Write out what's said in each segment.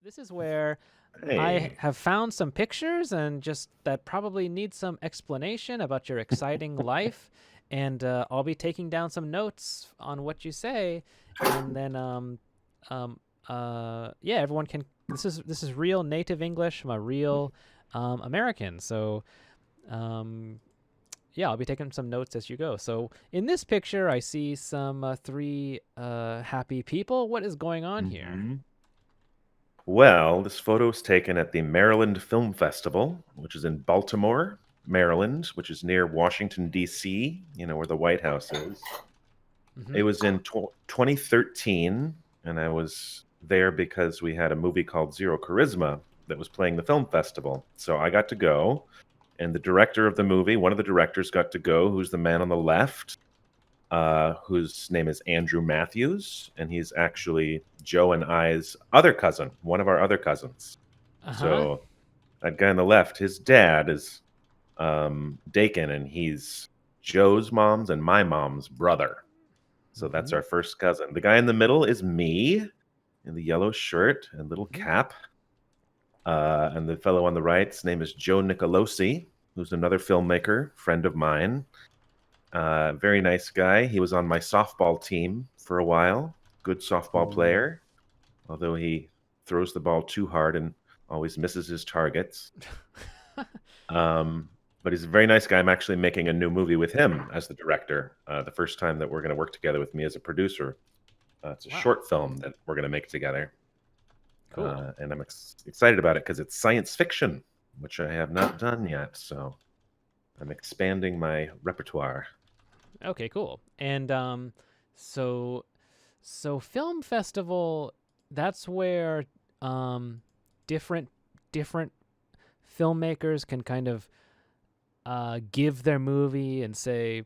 This is where I Hey. have found some pictures and just that probably need some explanation about your exciting life. And I'll be taking down some notes on what you say, and then um, yeah, everyone can. This is real native English. I'm a real American, so um, yeah, I'll be taking some notes as you go. So in this picture, I see some three happy people. What is going on here? hmm Well, this photo is taken at the Maryland Film Festival, which is in Baltimore, Maryland, which is near Washington, D.C., where the White House is. Mm-hmm. It was in 2013, and I was there because we had a movie called Zero Charisma that was playing the film festival. So I got to go, and the director of the movie, one of the directors got to go, who's the man on the left, whose name is Andrew Matthews, and he's actually Joe and I's other cousin, one of our other cousins. Uh huh. So that guy on the left, his dad is Dakin, and he's Joe's mom's and my mom's brother. So that's Mm-hmm. our first cousin. The guy in the middle is me in the yellow shirt and little Mm-hmm. cap. And the fellow on the right's name is Joe Nicolosi, who's another filmmaker, friend of mine. Very nice guy. He was on my softball team for a while. Good softball Cool. player, although he throws the ball too hard and always misses his targets. Um, but he's a very nice guy. I'm actually making a new movie with him as the director. The first time that we're going to work together with me as a producer. It's a Wow. short film that we're going to make together. Cool. And I'm excited about it because it's science fiction, which I have not done yet. So I'm expanding my repertoire. Okay. Cool. And so film festival. That's where um, different different filmmakers can kind of give their movie and say,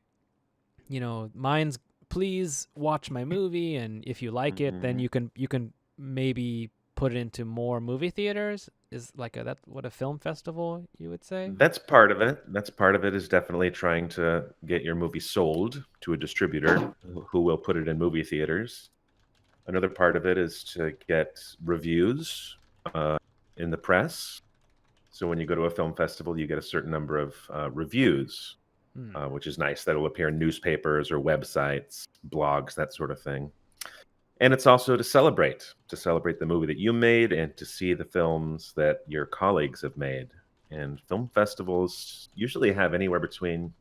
mine's. Please watch my movie, and if you like it, then hmm you can maybe put it into more movie theaters. Is like that what a film festival you would say? That's part of it. That's part of it is definitely trying to get your movie sold to a distributor who will put it in movie theaters. Another part of it is to get reviews uh, in the press. So when you go to a film festival, you get a certain number of reviews, Hmm. which is nice. That'll appear in newspapers or websites, blogs, that sort of thing. And it's also to celebrate the movie that you made and to see the films that your colleagues have made. And film festivals usually have anywhere between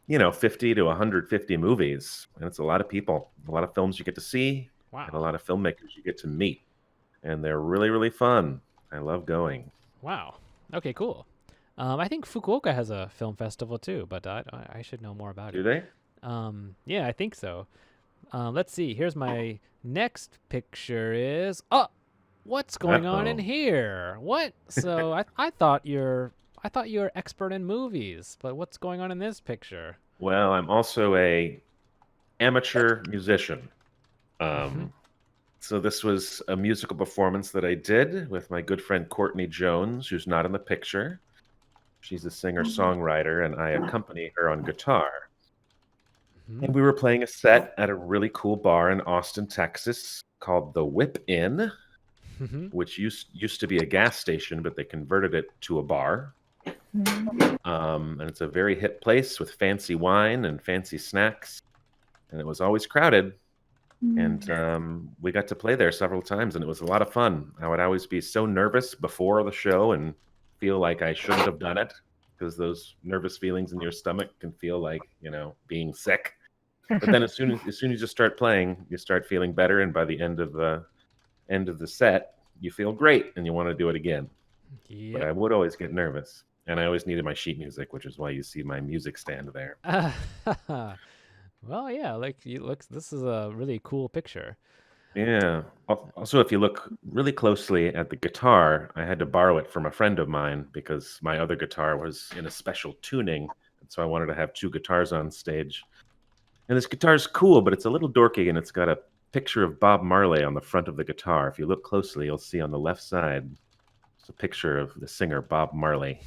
50 to 150 movies, and it's a lot of people, a lot of films you get to see, and a Wow. lot of filmmakers you get to meet, and they're really, really fun. I love going. Wow. Okay, cool. I think Fukuoka has a film festival too, but I should know more about Do it. they? Yeah, I think so. Let's see. Here's my next picture. Is what's going on in Uh-oh. here? What? So I thought you're expert in movies, but what's going on in this picture? Well, I'm also a amateur musician. Mm-hmm. Um, so this was a musical performance that I did with my good friend Courtney Jones, who's not in the picture. She's a singer-songwriter, and I accompany her on guitar. Mm-hmm. And we were playing a set at a really cool bar in Austin, Texas called the Whip Inn, Mm-hmm. which used to be a gas station, but they converted it to a bar. And it's a very hip place with fancy wine and fancy snacks. And it was always crowded. And we got to play there several times, and it was a lot of fun. I would always be so nervous before the show and feel like I shouldn't have done it because those nervous feelings in your stomach can feel like, being sick. But then as soon as you start playing, you start feeling better, and by the end of the set, you feel great and you want to do it again. But Yep. I would always get nervous, and I always needed my sheet music, which is why you see my music stand there. Well, yeah. Like, you looks. This is a really cool picture. Yeah. Also, if you look really closely at the guitar, I had to borrow it from a friend of mine because my other guitar was in a special tuning, and so I wanted to have two guitars on stage. And this guitar's cool, but it's a little dorky, and it's got a picture of Bob Marley on the front of the guitar. If you look closely, you'll see on the left side, it's a picture of the singer Bob Marley.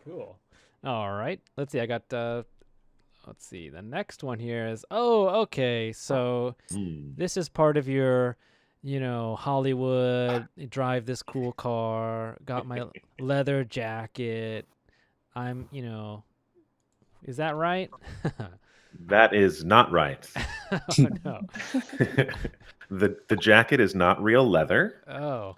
Cool. All right. Let's see. I got let's see. The next one here is okay. So Hmm. this is part of your Hollywood, drive this cool car, got my leather jacket. Is that right? That is not right. Oh no. The jacket is not real leather, Oh.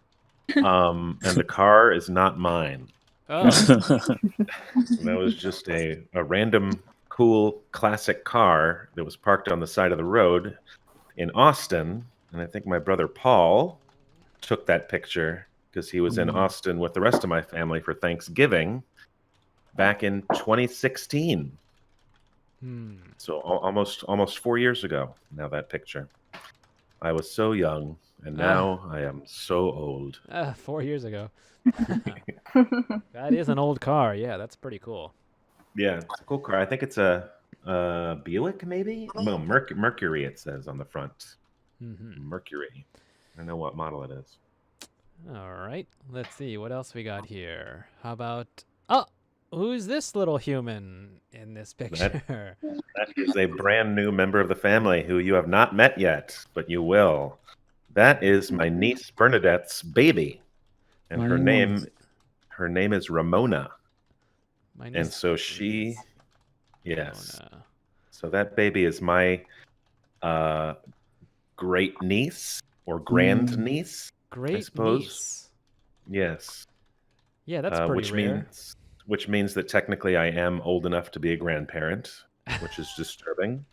and the car is not mine. Oh. That was just a random, cool, classic car that was parked on the side of the road in Austin. And I think my brother Paul took that picture because he was in Austin with the rest of my family for Thanksgiving back in 2016. So almost 4 years ago now, that picture. I was so young, and Ah, now I am so old. 4 years ago. That is an old car. Yeah, that's pretty cool. Yeah, it's a cool car. I think it's a Buick, maybe? No, Mercury, it says on the front. Mercury. I don't know what model it is. All right. Let's see what else we got here. How about oh, who's this little human in this That picture? that is a brand new member of the family who you have not met yet, but you will. That is my niece Bernadette's baby, and My her name. name is Ramona. My And niece so she, is yes, Ramona. so that baby is my uh, great niece or grand Mm. niece, I Great suppose. niece. Yes, Yeah, that's pretty which rare. means that technically I am old enough to be a grandparent, which is disturbing.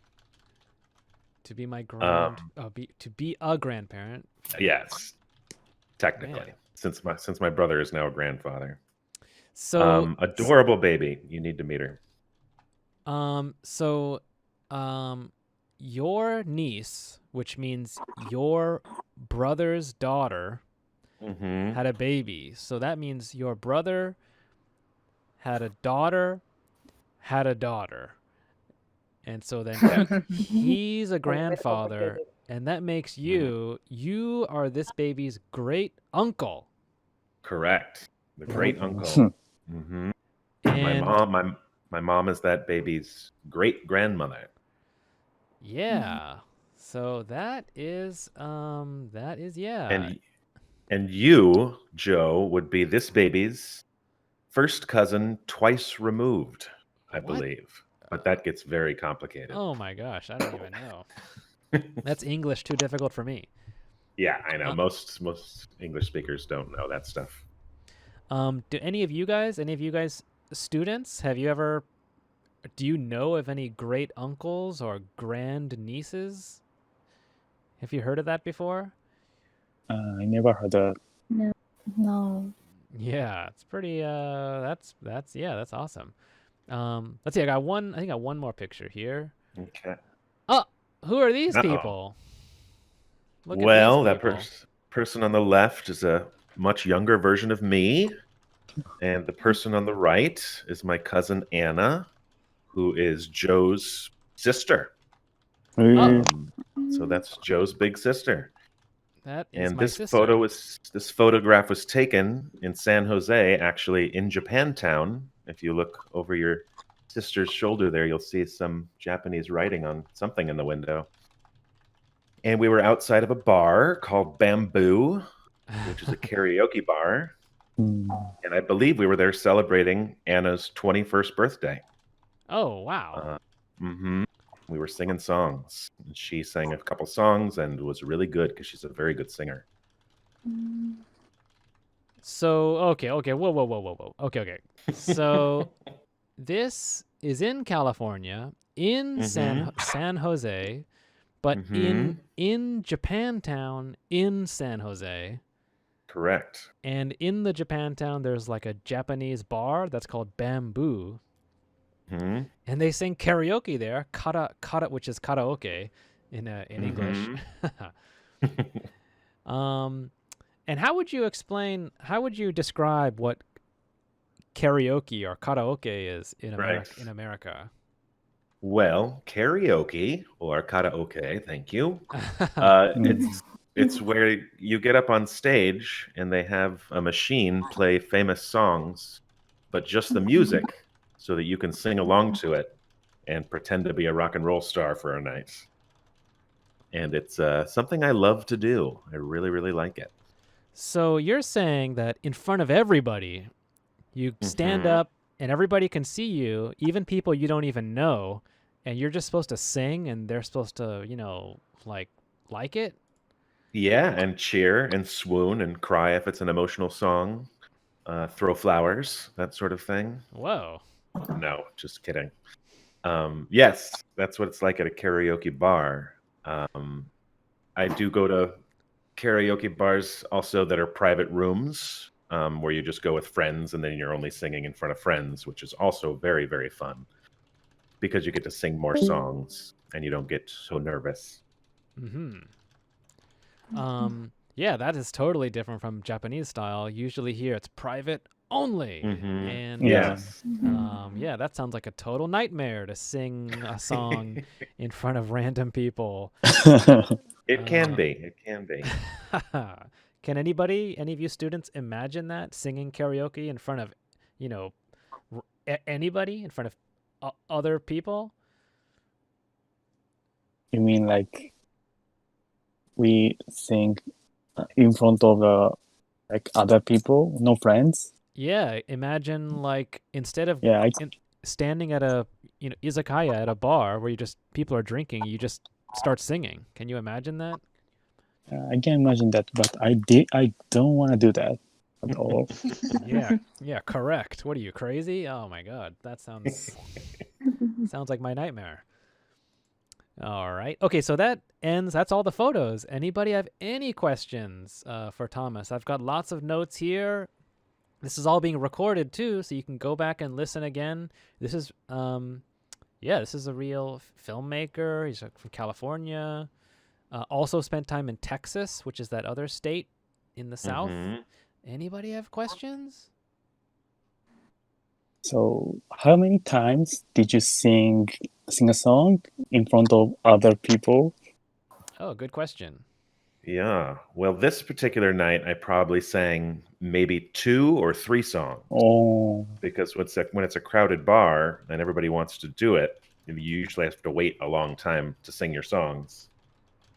To be my Um, to be a grandparent. yes, technically, Man. since my brother is now a grandfather. So Adorable baby. You need to meet her. so your niece, which means your brother's daughter, Hmm. had a baby. So that means your brother had a daughter, had a daughter. And so then he's a grandfather, and that makes you are this baby's great uncle. Correct. The great uncle. Hmm. Hmm. My And mom, my mom is that baby's great grandmother. yeah. So yeah. And and you, Joe, would be this baby's first cousin twice removed, I What? believe. But that gets very complicated. Oh my gosh, I don't even know. That's English too difficult for me. Yeah, I know. Uh, Most English speakers don't know that stuff. do any of you guys students, do you know of any great uncles or grand nieces? Have you heard of that before? I never heard that. No. No. Yeah, it's pretty that's awesome. Let's see, I think I got one more picture here. Okay. Oh, who are these Uh-oh. people? Look at these Well, that people. person on the left is a much younger version of me, and the person on the right is my cousin Anna, who is Joe's sister. Oh, So that's Joe's big sister. that is And my sister. this photograph was taken in San Jose, actually in Japantown. If you look over your sister's shoulder there, you'll see some Japanese writing on something in the window. And we were outside of a bar called Bamboo, which is a karaoke bar. And I believe we were there celebrating Anna's 21st birthday. Oh, wow. We were singing songs. And she sang a couple songs and was really good because she's a very good singer. So, okay. Whoa. Okay. So, this is in California, in San Jose, but in Japantown, in San Jose. Correct. And in the Japantown, there's like a Japanese bar that's called Bamboo. And they sing karaoke there, kara, which is karaoke in English. And how would you describe what karaoke or karaoke is in America? Well, karaoke or karaoke, thank you. It's where you get up on stage and they have a machine play famous songs, but just the music, so that you can sing along to it and pretend to be a rock and roll star for a night. and it's something I love to do. I really, really like it. So you're saying that in front of everybody, you stand Mhm. up and everybody can see you, even people you don't even know, and you're just supposed to sing and they're supposed to, like it? Yeah, and cheer and swoon and cry if it's an emotional song. Throw flowers, that sort of thing. Whoa. No, just kidding. Yes, that's what it's like at a karaoke bar. I do go to karaoke bars also that are private rooms, where you just go with friends and then you're only singing in front of friends, which is also very, very fun because you get to sing more songs and you don't get so nervous. Mm-hmm. Yeah, that is totally different from Japanese style. Usually here it's private only. Hmm. And Yeah. Yes. yeah, that sounds like a total nightmare to sing a song in front of random people. It can Uh, be. It can be. Can any of you students imagine that singing karaoke in front of, you know, anybody in front of other people? You mean like we sing in front of like other people, no friends? Yeah, imagine like instead of Yeah, standing at a izakaya at a bar where people are drinking, you just start singing. Can you imagine that? I can imagine that, but I don't want to do that at all. Yeah, correct. What are you, crazy? Oh my god, that sounds like my nightmare. All right. Okay, so that's all the photos. Anybody have any questions for Thomas? I've got lots of notes here. This is all being recorded too, so you can go back and listen again. This is this is a real filmmaker. He's from California. Also spent time in Texas, which is that other state in the South. Hmm. Anybody have questions? So, how many times did you sing a song in front of other people? Oh, good question. Yeah. Well, this particular night, I probably sang maybe 2 or 3 songs Oh, because when it's a crowded bar and everybody wants to do it, you usually have to wait a long time to sing your songs.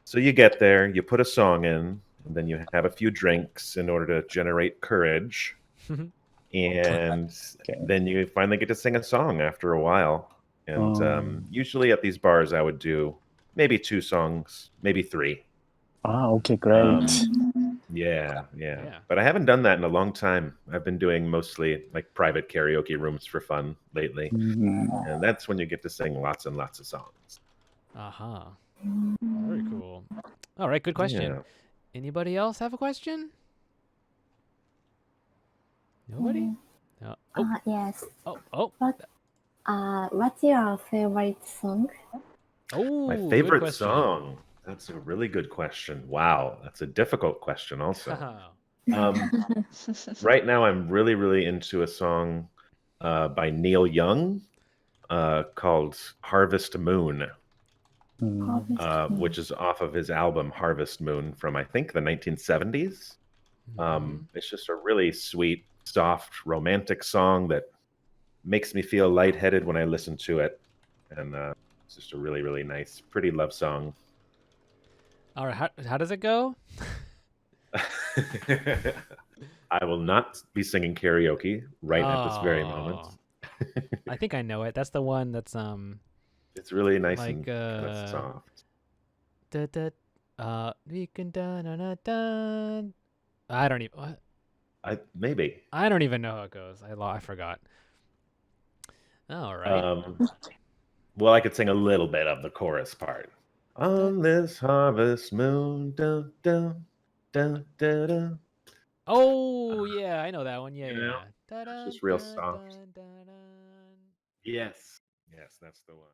So you get there, you put a song in, and then you have a few drinks in order to generate courage, and okay. then you finally get to sing a song after a while. And usually at these bars, I would do maybe 2 songs, maybe 3. Okay, great. Yeah. Yeah. But I haven't done that in a long time. I've been doing mostly like private karaoke rooms for fun lately. Mhm. And that's when you get to sing lots and lots of songs. Uh-huh. Very cool. All right, good question. Yeah. Anybody else have a question? Nobody? Oh, Yes. oh. What's your favorite song? My Oh, good favorite question. song. That's a really good question. Wow. That's a difficult question also. Um, right now, I'm really, really into a song by Neil Young called Harvest Moon, which is off of his album Harvest Moon from, I think, the 1970s. Mhm. It's just a really sweet, soft, romantic song that makes me feel lightheaded when I listen to it. And it's just a really, really nice, pretty love song. All right, how does it go? I will not be singing karaoke right at this very moment. Oh, I think I know it. That's the one that's It's really nice like and kind of soft. da, da, we can da da da da. I don't even what? Maybe. I don't even know how it goes. I forgot. All right. Well, I could sing a little bit of the chorus part. On this harvest moon, dun, dun, dun, dun, dun. Oh yeah, I know that one. Yeah, You yeah, know, yeah. Da it's da just real da soft. da da da. Yes, that's the one.